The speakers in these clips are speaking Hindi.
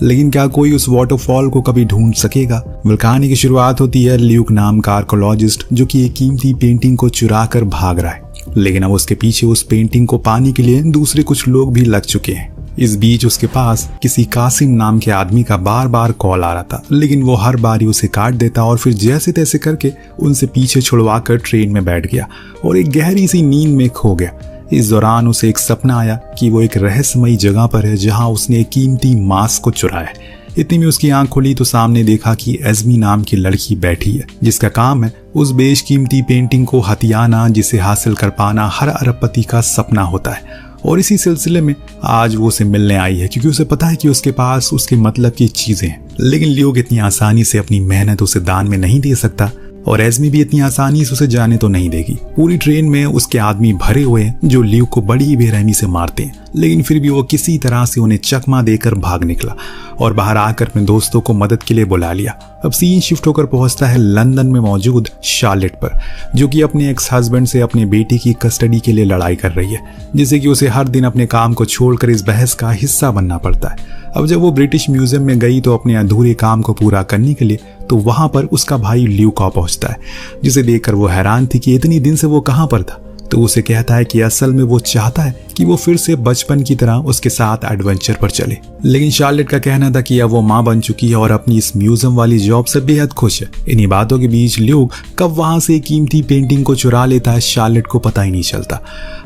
लेकिन क्या कोई उस वाटरफॉल को कभी ढूंढ सकेगा? कहानी की शुरुआत होती है ल्यूक नाम का आर्कोलॉजिस्ट जो कि एक कीमती पेंटिंग को चुरा कर भाग रहा है, लेकिन अब उसके पीछे उस पेंटिंग को पाने के लिए दूसरे कुछ लोग भी लग चुके हैं। इस बीच उसके पास किसी कासिम नाम के आदमी का बार बार कॉल आ रहा था, लेकिन वो हर बार ही उसे काट देता और फिर जैसे तैसे करके उनसे पीछे छुड़वा कर ट्रेन में बैठ गया और एक गहरी सी नींद में खो गया। इस दौरान उसे एक सपना आया कि वो एक रहस्यमयी जगह पर है जहां उसने एक कीमती मास्क को चुराया है। इतनी में उसकी आंख खुली तो सामने देखा कि एज़मी नाम की लड़की बैठी है जिसका काम है उस बेशकीमती पेंटिंग को हथियाना जिसे हासिल कर पाना हर अरबपति का सपना होता है। और इसी सिलसिले में आज वो उसे मिलने आई है क्योंकि उसे पता है कि उसके पास उसके मतलब की चीजें हैं। लेकिन ल्यूक इतनी आसानी से अपनी मेहनत उसे दान में नहीं दे सकता और एज़मी भी इतनी आसानी से उसे जाने तो नहीं देगी। पूरी ट्रेन में उसके आदमी भरे हुए हैं जो ल्यूक को बड़ी ही बेरहमी से मारते हैं, लेकिन फिर भी वो किसी तरह से उन्हें चकमा देकर भाग निकला और बाहर आकर अपने दोस्तों को मदद के लिए बुला लिया। अब सीन शिफ्ट होकर पहुंचता है लंदन में मौजूद शार्लेट पर, जो कि अपने एक्स हस्बैंड से अपने बेटी की कस्टडी के लिए लड़ाई कर रही है, जिससे कि उसे हर दिन अपने काम को छोड़कर इस बहस का हिस्सा बनना पड़ता है। अब जब वो ब्रिटिश म्यूजियम में गई तो अपने अधूरे काम को पूरा करने के लिए, तो वहां पर उसका भाई ल्यूक आ पहुंचता है, जिसे देखकर वो हैरान थी कि इतनी दिन से वो कहां पर था। तो उसे कहता है कि असल में वो चाहता है कि वो फिर से बचपन की तरह उसके साथ एडवेंचर पर चले। लेकिन शार्लेट का कहना था कि अब वो माँ बन चुकी है और अपनी इस म्यूजियम वाली जॉब से बेहद खुश है। इन्हीं बातों के बीच ल्यूक कब वहां से कीमती पेंटिंग को चुरा लेता है शार्लेट को पता ही नहीं चलता।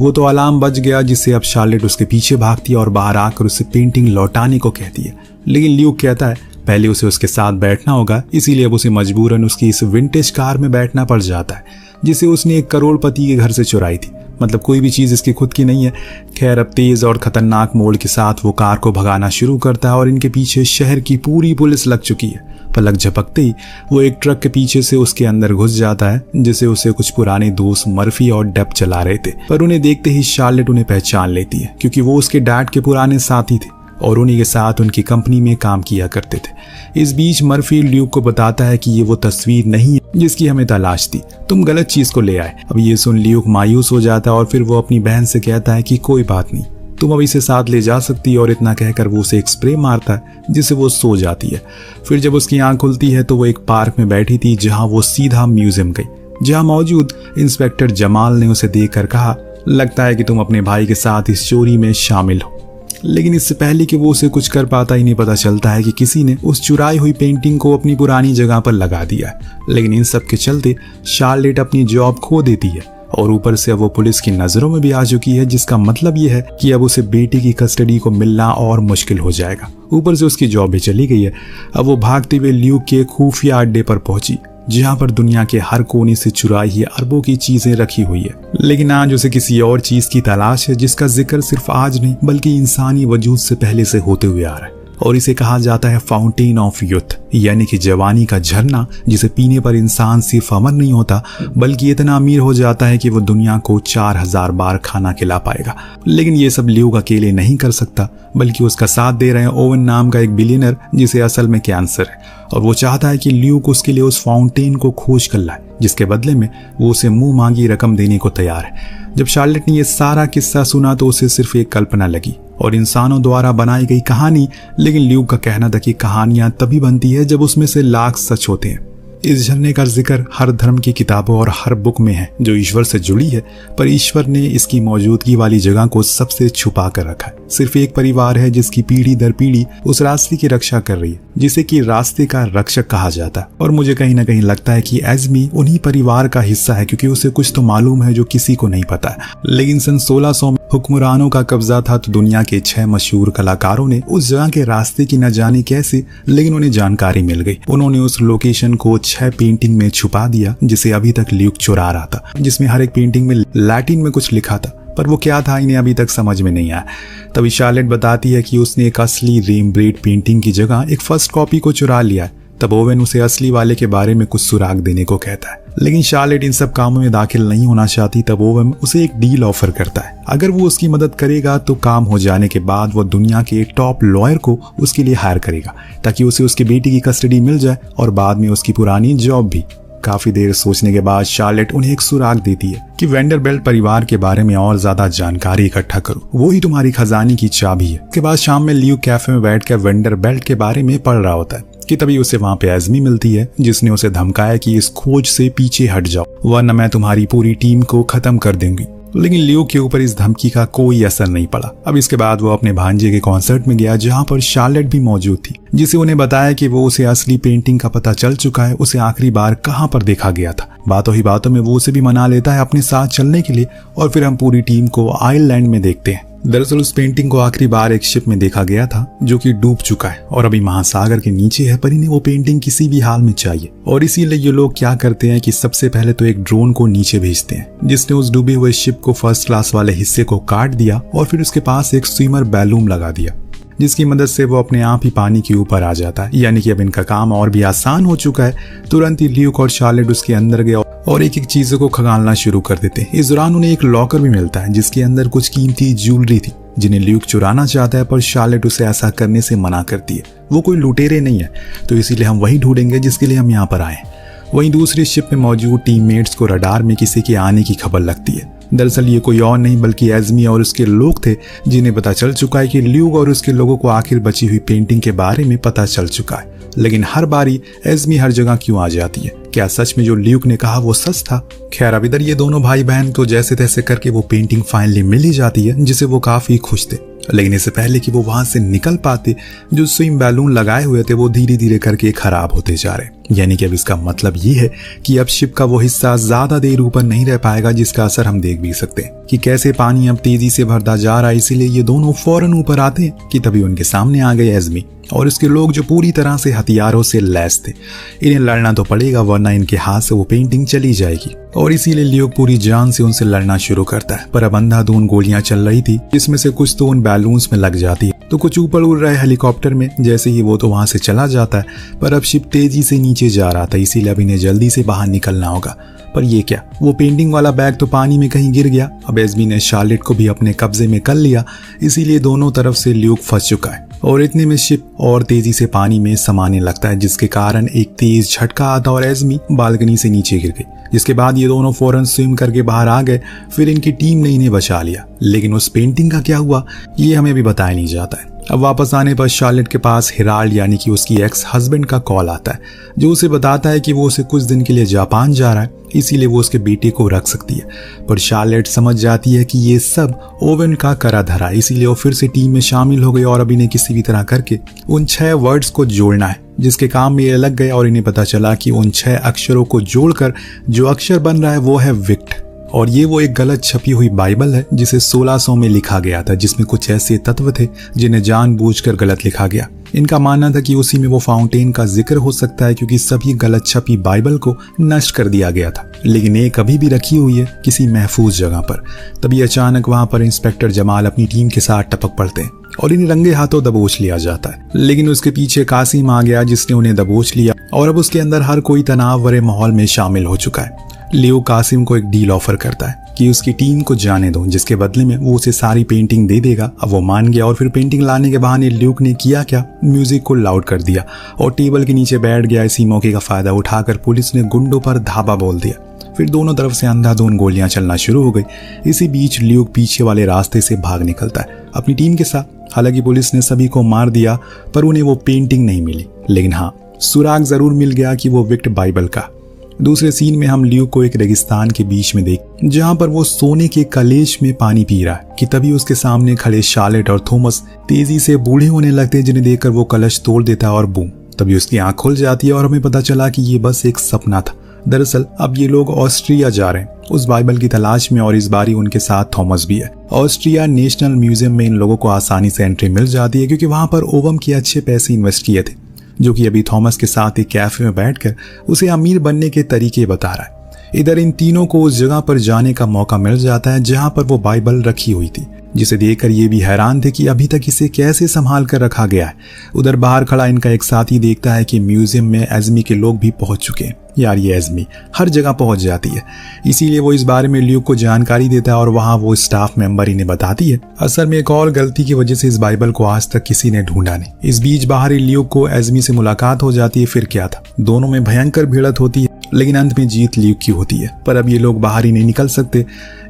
वो तो अलार्म बज गया जिससे अब शार्लेट उसके पीछे भागती है और बाहर आकर उसे पेंटिंग लौटाने को कहती है। लेकिन ल्यूक कहता है पहले उसे उसके साथ बैठना होगा, इसीलिए अब उसे मजबूरन उसकी इस विंटेज कार में बैठना पड़ जाता है जिसे उसने एक करोड़पति के घर से चुराई थी। मतलब कोई भी चीज इसकी खुद की नहीं है। खैर अब तेज और खतरनाक मोड़ के साथ वो कार को भगाना शुरू करता है और इनके पीछे शहर की पूरी पुलिस लग चुकी है। पलक झपकते ही वो एक ट्रक के पीछे से उसके अंदर घुस जाता है जिसे उसे कुछ पुराने दोस्त मर्फी और डेप चला रहे थे, पर उन्हें देखते ही शार्लेट उन्हें पहचान लेती है क्योंकि वो उसके डैड के पुराने साथी थे और उन्हीं के साथ उनकी कंपनी में काम किया करते थे। इस बीच मर्फी ल्यूक को बताता है कि ये वो तस्वीर नहीं है जिसकी हमें तलाश थी, तुम गलत चीज को ले आए। अब ये सुन ल्यूक मायूस हो जाता है और फिर वो अपनी बहन से कहता है कि कोई बात नहीं, तुम अब इसे साथ ले जा सकती है, और इतना कहकर वो उसे एक स्प्रे मारता है जिससे वो सो जाती है। फिर जब उसकी आंख खुलती है तो वो एक पार्क में बैठी थी जहां वो सीधा म्यूजियम गई, जहां मौजूद इंस्पेक्टर जमाल ने उसे देखकर कहा, लगता है कि तुम अपने भाई के साथ इस चोरी में शामिल हो। लेकिन इससे पहले कि वो उसे कुछ कर पाता ही नहीं पता चलता है कि किसी ने उस चुराई हुई पेंटिंग को अपनी पुरानी जगह पर लगा दिया है। लेकिन इन सब के चलते शार्लेट अपनी जॉब खो देती है और ऊपर से अब वो पुलिस की नजरों में भी आ चुकी है, जिसका मतलब ये है कि अब उसे बेटी की कस्टडी को मिलना और मुश्किल हो जाएगा। ऊपर से उसकी जॉब भी चली गई है। अब वो भागते हुए ल्यूक के खुफिया अड्डे पर पहुंची जहां पर दुनिया के हर कोने से चुराई हुई अरबों की चीजें रखी हुई है। लेकिन आज उसे किसी और चीज की तलाश है जिसका जिक्र सिर्फ आज नहीं बल्कि इंसानी वजूद से पहले से होते हुए आ रहा है, और इसे कहा जाता है फाउंटेन ऑफ यूथ, यानी कि जवानी का झरना, जिसे पीने पर इंसान सिर्फ अमर नहीं होता बल्कि इतना अमीर हो जाता है कि वो दुनिया को 4000 बार खाना खिला पाएगा। लेकिन ये सब ल्यूक अकेले नहीं कर सकता, बल्कि उसका साथ दे रहे हैं ओवन नाम का एक बिलियनर जिसे असल में कैंसर है, और वो चाहता है कि ल्यूक उसके लिए उस फाउंटेन को खोज कर लाए, जिसके बदले में वो उसे मुंह मांगी रकम देने को तैयार है। जब शार्लेट ने यह सारा किस्सा सुना तो उसे सिर्फ एक कल्पना लगी और इंसानों द्वारा बनाई गई कहानी। लेकिन ल्यूक का कहना था कि कहानियां तभी बनती है जब उसमें से लाख सच होते हैं। इस झरने का जिक्र हर धर्म की किताबों और हर बुक में है जो ईश्वर से जुड़ी है, पर ईश्वर ने इसकी मौजूदगी वाली जगह को सबसे छुपा कर रखा है। सिर्फ एक परिवार है जिसकी पीढ़ी दर पीढ़ी उस रास्ते की रक्षा कर रही है, जिसे कि रास्ते का रक्षक कहा जाता है। और मुझे कहीं ना कहीं लगता है कि एज़मी उन्हीं परिवार का हिस्सा है, क्योंकि उसे कुछ तो मालूम है जो किसी को नहीं पता है। लेकिन सन 1600 में हुक्मरानों का कब्जा था, तो दुनिया के 6 मशहूर कलाकारों ने उस जगह के रास्ते की न जाने कैसे, लेकिन उन्हें जानकारी मिल गई। उन्होंने उस लोकेशन को 6 पेंटिंग में छुपा दिया जिसे अभी तक ल्यूक चुरा रहा था, जिसमें हर एक पेंटिंग में लैटिन में कुछ लिखा था, पर वो क्या था इन्हें अभी तक समझ में नहीं आया। तभी शार्लेट बताती है कि उसने एक असली रेम्ब्रेंट पेंटिंग की जगह एक फर्स्ट कॉपी को चुरा लिया है। तब ओवेन उसे असली वाले के बारे में कुछ सुराग देने को कहता है, लेकिन शार्लेट इन सब कामों में दाखिल नहीं होना चाहती। तब ओवेन उसे एक डील ऑफर करता है, अगर वो उसकी मदद करेगा तो काम हो जाने के बाद वो दुनिया के एक टॉप लॉयर को उसके लिए हायर करेगा, ताकि उसे उसकी बेटी की कस्टडी मिल जाए और बाद में उसकी पुरानी जॉब भी। काफी देर सोचने के बाद शार्लेट उन्हें एक सुराग देती है कि वेंडरबिल्ट परिवार के बारे में और ज्यादा जानकारी इकट्ठा करो, वो ही तुम्हारी खजाने की चाबी है। उसके बाद शाम में ल्यूक कैफे में बैठकर वेंडरबिल्ट के बारे में पढ़ रहा होता है कि तभी उसे वहाँ पे एस्मी मिलती है, जिसने उसे धमकाया कि इस खोज से पीछे हट जाओ वरना मैं तुम्हारी पूरी टीम को खत्म कर दूंगी। लेकिन ल्यूक के ऊपर इस धमकी का कोई असर नहीं पड़ा। अब इसके बाद वो अपने भांजे के कॉन्सर्ट में गया जहाँ पर शार्लेट भी मौजूद थी, जिसे उन्हें बताया कि वो उसे असली पेंटिंग का पता चल चुका है, उसे आखिरी बार कहाँ पर देखा गया था। बातों ही बातों में वो उसे भी मना लेता है अपने साथ चलने के लिए और फिर हम पूरी टीम को आयरलैंड में देखते हैं। दरअसल उस पेंटिंग को आखिरी बार एक शिप में देखा गया था जो कि डूब चुका है और अभी महासागर के नीचे है, पर इन्हें वो पेंटिंग किसी भी हाल में चाहिए और इसीलिए ये लोग क्या करते हैं कि सबसे पहले तो एक ड्रोन को नीचे भेजते हैं जिसने उस डूबे हुए शिप को फर्स्ट क्लास वाले हिस्से को काट दिया और फिर उसके पास एक स्विमर बैलून लगा दिया जिसकी मदद से वो अपने आप ही पानी के ऊपर आ जाता है। यानी कि अब इनका काम और भी आसान हो चुका है। तुरंत ही ल्यूक और शार्लेट उसके अंदर गए और एक एक चीजों को खंगालना शुरू कर देते हैं। इस दौरान उन्हें एक लॉकर भी मिलता है जिसके अंदर कुछ कीमती ज्वेलरी थी जिन्हें ल्यूक चुराना चाहता है, पर शार्लेट उसे ऐसा करने से मना करती है। वो कोई लुटेरे नहीं है तो इसीलिए हम वही ढूंढेंगे जिसके लिए हम यहाँ पर आए। वहीं दूसरी शिप में मौजूद टीममेट्स को रडार में किसी के आने की खबर लगती है। दरअसल ये कोई और नहीं बल्कि एस्मी और उसके लोग थे जिन्हें पता चल चुका है कि ल्यूक और उसके लोगों को आखिर बची हुई पेंटिंग के बारे में पता चल चुका है। लेकिन हर बारी एस्मी हर जगह क्यों आ जाती है? क्या सच में जो ल्यूक ने कहा वो सच था? खैर अब इधर ये दोनों भाई बहन तो जैसे तैसे करके वो पेंटिंग फाइनली मिल ही जाती है जिसे वो काफी खुश थे। लेकिन इससे पहले कि वो वहां से निकल पाते, जो स्विम बैलून लगाए हुए थे वो धीरे धीरे करके खराब होते जा रहे। यानी कि अब इसका मतलब ये है कि अब शिप का वो हिस्सा ज्यादा देर ऊपर नहीं रह पाएगा, जिसका असर हम देख भी सकते हैं कि कैसे पानी अब तेजी से भरता जा रहा है। इसीलिए ये दोनों फौरन ऊपर आते हैं कि तभी उनके सामने आ गए एस्मी और उसके लोग जो पूरी तरह से हथियारों से लैस थे। इन्हें लड़ना तो पड़ेगा वरना इनके हाथ से वो पेंटिंग चली जाएगी और इसीलिए ल्यूक पूरी जान से उनसे लड़ना शुरू करता है। पर अब अंधाधुंध गोलियां चल रही थी जिसमें से कुछ तो उन बैलून्स में लग जाती है तो कुछ ऊपर उड़ रहे हेलीकॉप्टर में। जैसे ही वो तो वहां से चला जाता है, पर अब शिप तेजी से नीचे जा रहा था, इसीलिए अब इन्हें जल्दी से बाहर निकलना होगा। पर ये क्या, वो पेंटिंग वाला बैग तो पानी में कहीं गिर गया। अब एस्मी ने शार्लेट को भी अपने कब्जे में कर लिया, इसीलिए दोनों तरफ से ल्यूक फंस चुका है और इतने में शिप और तेजी से पानी में समाने लगता है जिसके कारण एक तेज झटका आता और एस्मी बालकनी से नीचे गिर गई। जिसके बाद ये दोनों फौरन स्विम करके बाहर आ गए। फिर इनकी टीम ने इन्हें बचा लिया। लेकिन उस पेंटिंग का क्या हुआ ये हमें भी बताया नहीं जाता है। अब वापस आने पर शार्लेट के पास हिराल्ड यानी कि उसकी एक्स हस्बैंड का कॉल आता है जो उसे बताता है कि वो उसे कुछ दिन के लिए जापान जा रहा है, इसीलिए वो उसके बेटे को रख सकती है। पर शार्लेट समझ जाती है कि ये सब ओवन का करा धरा, इसीलिए वो फिर से टीम में शामिल हो गई और अब इन्हें किसी भी तरह करके उन 6 वर्ड्स को जोड़ना है जिसके काम में ये लग गए। और इन्हें पता चला कि उन 6 अक्षरों को जोड़कर जो अक्षर बन रहा है वो है विक्ट और ये वो एक गलत छपी हुई बाइबल है जिसे 1600 में लिखा गया था, जिसमें कुछ ऐसे तत्व थे जिन्हें जानबूझकर गलत लिखा गया। इनका मानना था कि उसी में वो फाउंटेन का जिक्र हो सकता है क्योंकि सभी गलत छपी बाइबल को नष्ट कर दिया गया था, लेकिन एक अभी भी रखी हुई है किसी महफूज जगह पर। तभी अचानक वहां पर इंस्पेक्टर जमाल अपनी टीम के साथ टपक पड़ते हैं और इन्हें रंगे हाथों दबोच लिया जाता है। लेकिन उसके पीछे कासिम आ गया जिसने उन्हें दबोच लिया और अब उसके अंदर हर कोई तनाव भरे माहौल में शामिल हो चुका है। ल्यूक कासिम को एक डील ऑफर करता है कि उसकी टीम को जाने दो, जिसके बदले में वो उसे सारी पेंटिंग दे देगा। अब वो मान गया और फिर पेंटिंग लाने के बहाने ल्यूक ने किया क्या, म्यूजिक को लाउड कर दिया और टेबल के नीचे बैठ गया। इसी मौके का फायदा उठाकर पुलिस ने गुंडों पर धावा बोल दिया। फिर दोनों तरफ से अंधाधुंध गोलियां चलना शुरू हो गई। इसी बीच ल्यूक पीछे वाले रास्ते से भाग निकलता है अपनी टीम के साथ। हालांकि पुलिस ने सभी को मार दिया पर उन्हें वो पेंटिंग नहीं मिली, लेकिन हाँ सुराग जरूर मिल गया कि वो विक्ट बाइबल का। दूसरे सीन में हम ल्यूक को एक रेगिस्तान के बीच में देख जहां पर वो सोने के कलेश में पानी पी रहा है कि तभी उसके सामने खड़े शार्लेट और थॉमस तेजी से बूढ़े होने लगते हैं, जिन्हें देखकर वो कलश तोड़ देता है और बूम, तभी उसकी आंख खुल जाती है और हमें पता चला कि ये बस एक सपना था। दरअसल अब ये लोग ऑस्ट्रिया जा रहे हैं उस बाइबल की तलाश में और इस बारी उनके साथ थॉमस भी है। ऑस्ट्रिया नेशनल म्यूजियम में इन लोगों को आसानी से एंट्री मिल जाती है क्योंकि वहां पर ओवम के अच्छे पैसे इन्वेस्ट किए थे, जो कि अभी थॉमस के साथ एक कैफे में बैठकर उसे अमीर बनने के तरीके बता रहा है। इधर इन तीनों को उस जगह पर जाने का मौका मिल जाता है जहां पर वो बाइबल रखी हुई थी, जिसे देखकर ये भी हैरान थे कि अभी तक इसे कैसे संभाल कर रखा गया है। उधर बाहर खड़ा इनका एक साथी देखता है कि म्यूजियम में एस्मी के लोग भी पहुंच चुके हैं। यार ये एस्मी हर जगह पहुंच जाती है, इसीलिए वो इस बारे में ल्यूक को जानकारी देता है और वहां वो स्टाफ मेंबर इन्हें बताती है असल में एक और गलती की वजह से इस बाइबल को आज तक किसी ने ढूंढा नहीं। इस बीच बाहर ल्यूक को एस्मी से मुलाकात हो जाती है। फिर क्या था, दोनों में भयंकर भिड़ंत होती है लेकिन अंत में जीत ल्यूक की होती है। पर अब ये लोग बाहर ही नहीं निकल सकते,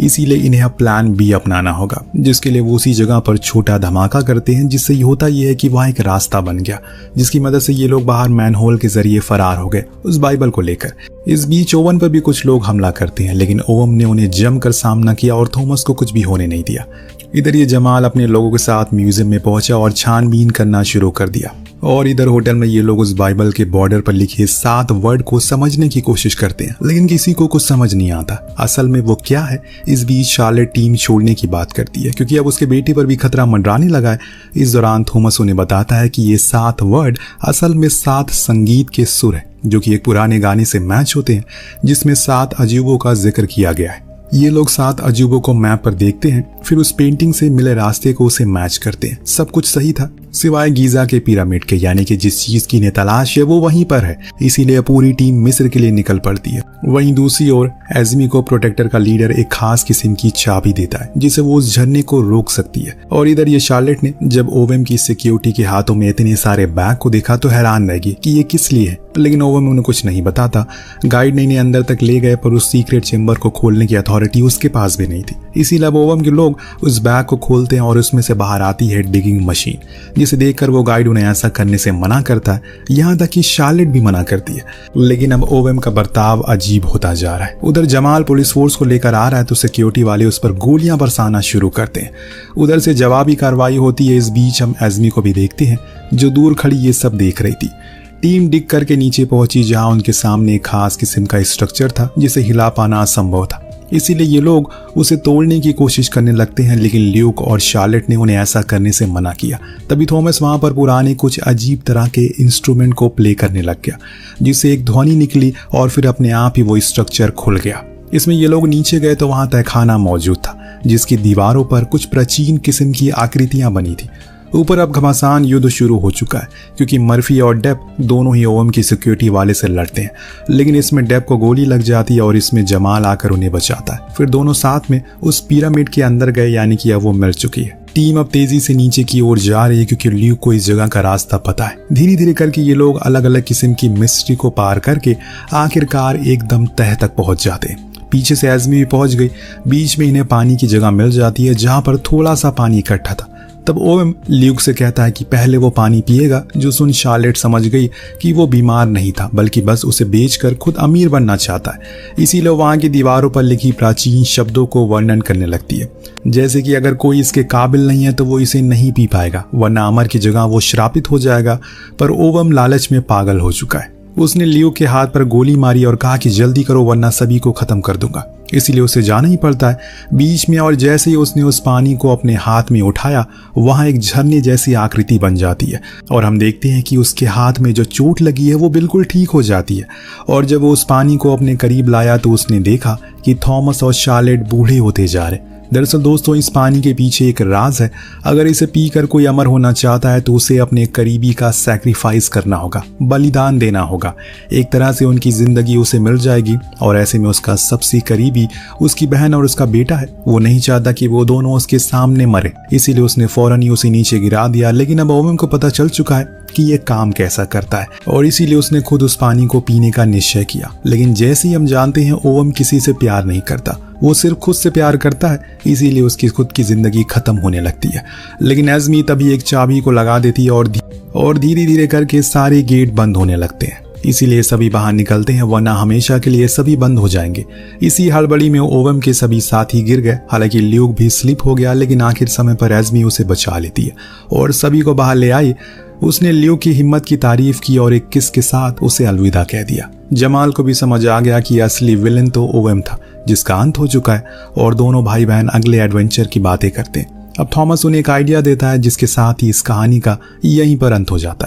इसीलिए इन्हें अब प्लान बी अपनाना होगा, जिसके लिए वो उसी जगह पर छोटा धमाका करते हैं, जिससे होता ये है कि वहाँ एक रास्ता बन गया, जिसकी मदद से ये लोग बाहर मैनहोल के जरिए फरार हो गए उस बाइबल को लेकर। इस बीच ओवन पर भी कुछ लोग हमला करते हैं, लेकिन ओवन ने उन्हें जमकर सामना किया और थॉमस को कुछ भी होने नहीं दिया। इधर ये जमाल अपने लोगों के साथ म्यूजियम में पहुंचा और छानबीन करना शुरू कर दिया, और इधर होटल में ये लोग उस बाइबल के बॉर्डर पर लिखे 7 वर्ड को समझने की कोशिश करते हैं, लेकिन किसी को कुछ समझ नहीं आता असल में वो क्या है। इस बीच शार्लेट टीम छोड़ने की बात करती है, क्योंकि अब उसके बेटे पर भी खतरा मंडराने लगा है। इस दौरान थॉमस उन्हें बताता है कि ये 7 वर्ड असल में 7 संगीत के सुर हैं, जो कि एक पुराने गाने से मैच होते हैं, जिसमें 7 अजूबों का जिक्र किया गया है। ये लोग 7 अजूबों को मैप पर देखते हैं, फिर उस पेंटिंग से मिले रास्ते को उसे मैच करते हैं। सब कुछ सही था सिवाय गीजा के पिरामिड के, यानी कि जिस चीज की इन्हें तलाश है वो वहीं पर है, इसीलिए पूरी टीम मिस्र के लिए निकल पड़ती है। वहीं दूसरी ओर एज़मी को प्रोटेक्टर का लीडर एक खास किस्म की चाबी देता है, जिसे वो उस झरने को रोक सकती है। और इधर ये शार्लेट ने जब ओवेम की सिक्योरिटी के हाथों में इतने सारे बैग को देखा तो हैरान रह गई कि ये किस लिए है, लेकिन ओवेम उन्हें कुछ नहीं बताता। गाइड ने इन्हें अंदर तक ले गए, पर उस सीक्रेट चेंबर को खोलने की अथॉरिटी उसके पास भी नहीं थी, इसीलिए ओवेम के लोग उस बैग को खोलते हैं और उसमें से बाहर आती है डिगिंग मशीन, जिसे देखकर वो गाइड उन्हें ऐसा करने से मना करता है, यहाँ तक कि शार्लेट भी मना करती है। लेकिन अब ओवेम का बर्ताव अजीब होता जा रहा है। उधर जमाल पुलिस फोर्स को लेकर आ रहा है तो सिक्योरिटी वाले उस पर गोलियां बरसाना शुरू करते हैं। उधर से जवाबी कार्रवाई होती है। इस बीच हम एज़मी को भी देखते हैं, जो दूर खड़ी ये सब देख रही थी। टीम डिग करके नीचे पहुंची, जहां उनके सामने एक खास किस्म का स्ट्रक्चर था जिसे हिला पाना असंभव था, इसीलिए ये लोग उसे तोड़ने की कोशिश करने लगते हैं, लेकिन ल्यूक और शार्लेट ने उन्हें ऐसा करने से मना किया। तभी थॉमस वहां पर पुराने कुछ अजीब तरह के इंस्ट्रूमेंट को प्ले करने लग गया, जिससे एक ध्वनि निकली और फिर अपने आप ही वो स्ट्रक्चर खुल गया। इसमें ये लोग नीचे गए तो वहां तहखाना मौजूद था, जिसकी दीवारों पर कुछ प्राचीन किस्म की आकृतियां बनी थी। ऊपर अब घमासान युद्ध शुरू हो चुका है, क्योंकि मर्फी और डेप दोनों ही ओवम की सिक्योरिटी वाले से लड़ते हैं, लेकिन इसमें डेप को गोली लग जाती है और इसमें जमाल आकर उन्हें बचाता है। फिर दोनों साथ में उस पिरामिड के अंदर गए, यानी कि अब वो मिल चुकी है। टीम अब तेजी से नीचे की ओर जा रही है, क्योंकि ल्यूक को इस जगह का रास्ता पता है। धीरे धीरे करके ये लोग अलग अलग किस्म की मिस्ट्री को पार करके आखिरकार एकदम तह तक पहुंच जाते हैं। पीछे से एज़मी भी पहुंच गई। बीच में इन्हें पानी की जगह मिल जाती है, जहां पर थोड़ा सा पानी इकट्ठा था। तब ओवेम ल्यूक से कहता है कि पहले वो पानी पिएगा, जो सुन शार्लेट समझ गई कि वो बीमार नहीं था, बल्कि बस उसे बेचकर खुद अमीर बनना चाहता है। इसीलिए वहां की दीवारों पर लिखी प्राचीन शब्दों को वर्णन करने लगती है, जैसे कि अगर कोई इसके काबिल नहीं है तो वो इसे नहीं पी पाएगा, वरना अमर की जगह वो श्रापित हो जाएगा। पर ओवेम लालच में पागल हो चुका है। उसने ल्यूक के हाथ पर गोली मारी और कहा कि जल्दी करो वरना सभी को खत्म कर दूंगा, इसीलिए उसे जाना ही पड़ता है। बीच में और जैसे ही उसने उस पानी को अपने हाथ में उठाया, वहां एक झरने जैसी आकृति बन जाती है और हम देखते हैं कि उसके हाथ में जो चोट लगी है वो बिल्कुल ठीक हो जाती है। और जब वो उस पानी को अपने करीब लाया तो उसने देखा कि थॉमस और शार्लेट बूढ़े होते जा रहे। दरअसल दोस्तों, इस पानी के पीछे एक राज है। अगर इसे पीकर कोई अमर होना चाहता है तो उसे अपने करीबी का सैक्रिफाइस करना होगा, बलिदान देना होगा। एक तरह से उनकी जिंदगी उसे मिल जाएगी, और ऐसे में उसका सबसे करीबी उसकी बहन और उसका बेटा है। वो नहीं चाहता कि वो दोनों उसके सामने मरे, इसीलिए उसने फौरन ही उसे नीचे गिरा दिया। लेकिन अब ओवेम को पता चल चुका है कि ये काम कैसा करता है, और इसीलिए उसने खुद उस पानी को पीने का निश्चय किया। लेकिन जैसे ही हम जानते हैं, ओवेम किसी से प्यार नहीं करता, वो सिर्फ खुद से प्यार करता है, इसीलिए उसकी खुद की जिंदगी खत्म होने लगती है। लेकिन एज़मी तभी एक चाबी को लगा देती है और धीरे धीरे करके सारे गेट बंद होने लगते हैं। इसीलिए सभी बाहर निकलते हैं, वरना हमेशा के लिए सभी बंद हो जाएंगे। इसी हड़बड़ी में ओवेम के सभी साथी गिर गए। हालांकि ल्यूक भी स्लिप हो गया, लेकिन आखिर समय पर एज़मी उसे बचा लेती है और सभी को बाहर ले आई। उसने ल्यूक की हिम्मत की तारीफ की और एक किस के साथ उसे अलविदा कह दिया। जमाल को भी समझ आ गया कि असली विलन तो ओवेम था, जिसका अंत हो चुका है, और दोनों भाई बहन अगले एडवेंचर की बातें करते हैं। अब थॉमस उन्हें एक आइडिया देता है, जिसके साथ ही इस कहानी का यहीं पर अंत हो जाता है।